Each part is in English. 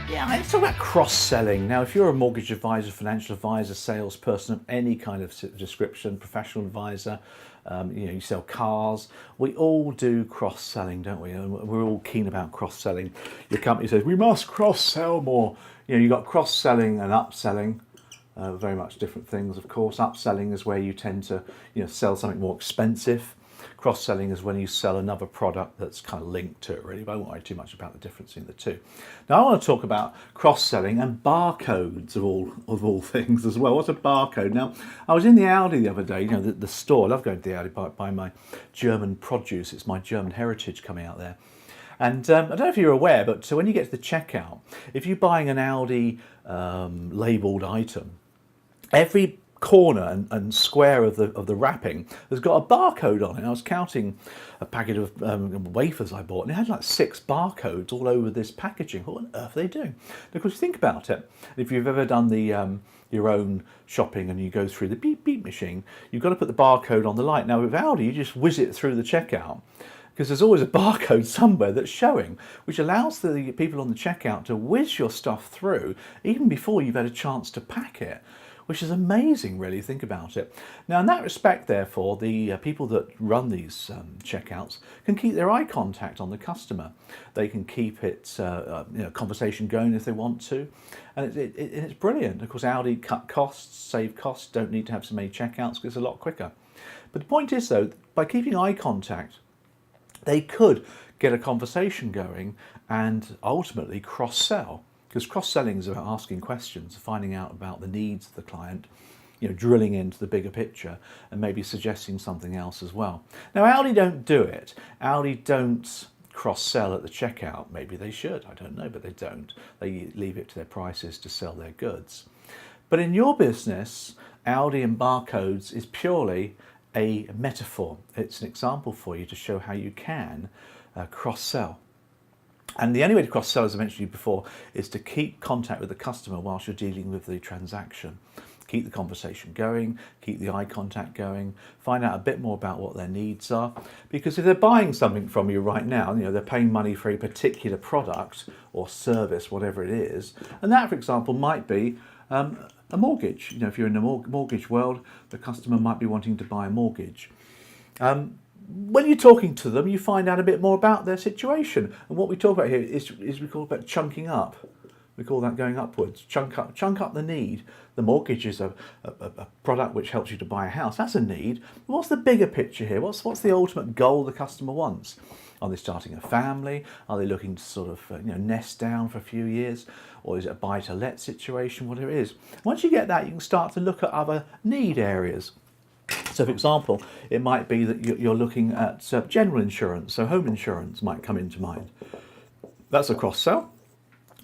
Yeah, let's talk about cross-selling. Now, if you're a mortgage advisor, financial advisor, salesperson of any kind of description, professional advisor, you sell cars, we all do cross-selling, don't we? And we're all keen about cross-selling. Your company says, we must cross-sell more. You've got cross-selling and upselling. Very much different things, of course. Upselling is where you tend to sell something more expensive. Cross-selling is when you sell another product that's kind of linked to it, really, but I won't worry too much about the difference between the two. Now, I want to talk about cross-selling and barcodes of all things as well. What's a barcode? Now, I was in the Aldi the other day, the store. I love going to the Aldi, buy my German produce. It's my German heritage coming out there. And I don't know if you're aware, but so when you get to the checkout, if you're buying an Aldi labelled item, every corner and square of the wrapping has got a barcode on it. I was counting a packet of wafers I bought, and it had like 6 barcodes all over this packaging. What on earth are they doing? And of course, you think about it. If you've ever done the your own shopping and you go through the beep beep machine, you've got to put the barcode on the light. Now with Aldi, you just whiz it through the checkout, because there's always a barcode somewhere that's showing, which allows the people on the checkout to whiz your stuff through even before you've had a chance to pack it, which is amazing, really, think about it. Now, in that respect, therefore, the people that run these checkouts can keep their eye contact on the customer. They can keep it, conversation going if they want to, and it's brilliant. Of course, Aldi cut costs, save costs, don't need to have so many checkouts because it's a lot quicker. But the point is, though, by keeping eye contact, they could get a conversation going and ultimately cross-sell. Because cross-selling is about asking questions, finding out about the needs of the client, drilling into the bigger picture and maybe suggesting something else as well. Now, Aldi don't do it. Aldi don't cross-sell at the checkout. Maybe they should, I don't know, but they don't. They leave it to their prices to sell their goods. But in your business, Aldi and barcodes is purely a metaphor. It's an example for you to show how you can cross-sell. And the only way to cross-sell, as I mentioned to you before, is to keep contact with the customer whilst you're dealing with the transaction. Keep the conversation going, keep the eye contact going, find out a bit more about what their needs are. Because if they're buying something from you right now, they're paying money for a particular product or service, whatever it is, and that, for example, might be a mortgage. If you're in the mortgage world, the customer might be wanting to buy a mortgage. When you're talking to them, you find out a bit more about their situation. And what we talk about here is we call about chunking up. We call that going upwards. Chunk up the need. The mortgage is a product which helps you to buy a house. That's a need. What's the bigger picture here? What's the ultimate goal the customer wants? Are they starting a family? Are they looking to sort of nest down for a few years? Or is it a buy-to-let situation? Whatever it is. Once you get that, you can start to look at other need areas. So, for example, it might be that you're looking at general insurance, so home insurance might come into mind. That's a cross-sell.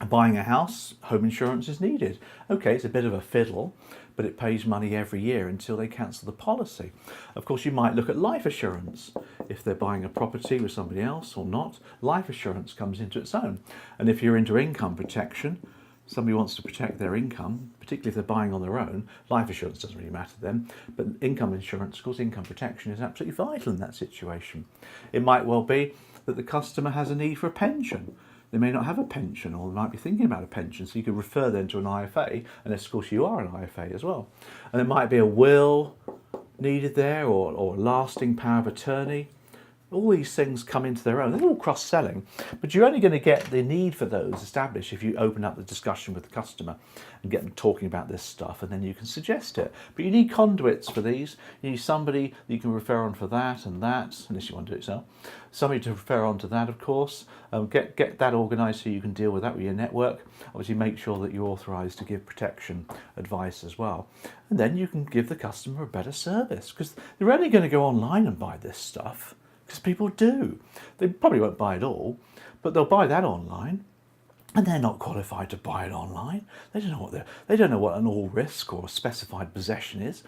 Buying a house, home insurance is needed. Okay, it's a bit of a fiddle, but it pays money every year until they cancel the policy. Of course, you might look at life assurance. If they're buying a property with somebody else or not, life assurance comes into its own. And if you're into income protection, somebody wants to protect their income, particularly if they're buying on their own, life assurance doesn't really matter to them, but income insurance, of course, income protection is absolutely vital in that situation. It might well be that the customer has a need for a pension. They may not have a pension, or they might be thinking about a pension, so you could refer them to an IFA, unless, of course, you are an IFA as well. And there might be a will needed there, or lasting power of attorney. All these things come into their own. They're all cross-selling, but you're only going to get the need for those established if you open up the discussion with the customer and get them talking about this stuff, and then you can suggest it. But you need conduits for these. You need somebody that you can refer on for that, unless you want to do it yourself. Somebody to refer on to that, of course. Get that organised so you can deal with that with your network. Obviously, make sure that you're authorised to give protection advice as well. And then you can give the customer a better service, because they're only going to go online and buy this stuff. Because people do. They probably won't buy it all, but they'll buy that online, and they're not qualified to buy it online. They don't know what an all risk or a specified possession is.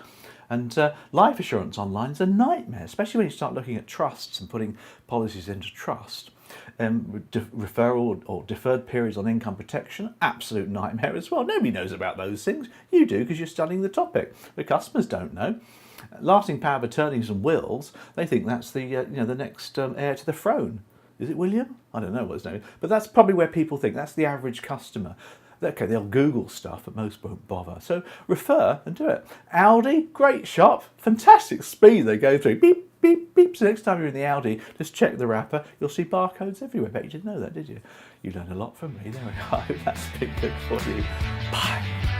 And life assurance online is a nightmare, especially when you start looking at trusts and putting policies into trust. Referral or deferred periods on income protection, absolute nightmare as well. Nobody knows about those things. You do because you're studying the topic. The customers don't know. Lasting power of attorneys and wills, they think that's the the next heir to the throne. Is it William? I don't know what his name is. But that's probably where people think. That's the average customer. Okay, they'll Google stuff, but most won't bother. So refer and do it. Aldi, great shop, fantastic speed they go through. Beep, beep, beep. So next time you're in the Aldi, just check the wrapper. You'll see barcodes everywhere. Bet you didn't know that, did you? You learned a lot from me. There we go. I hope that's been good for you. Bye.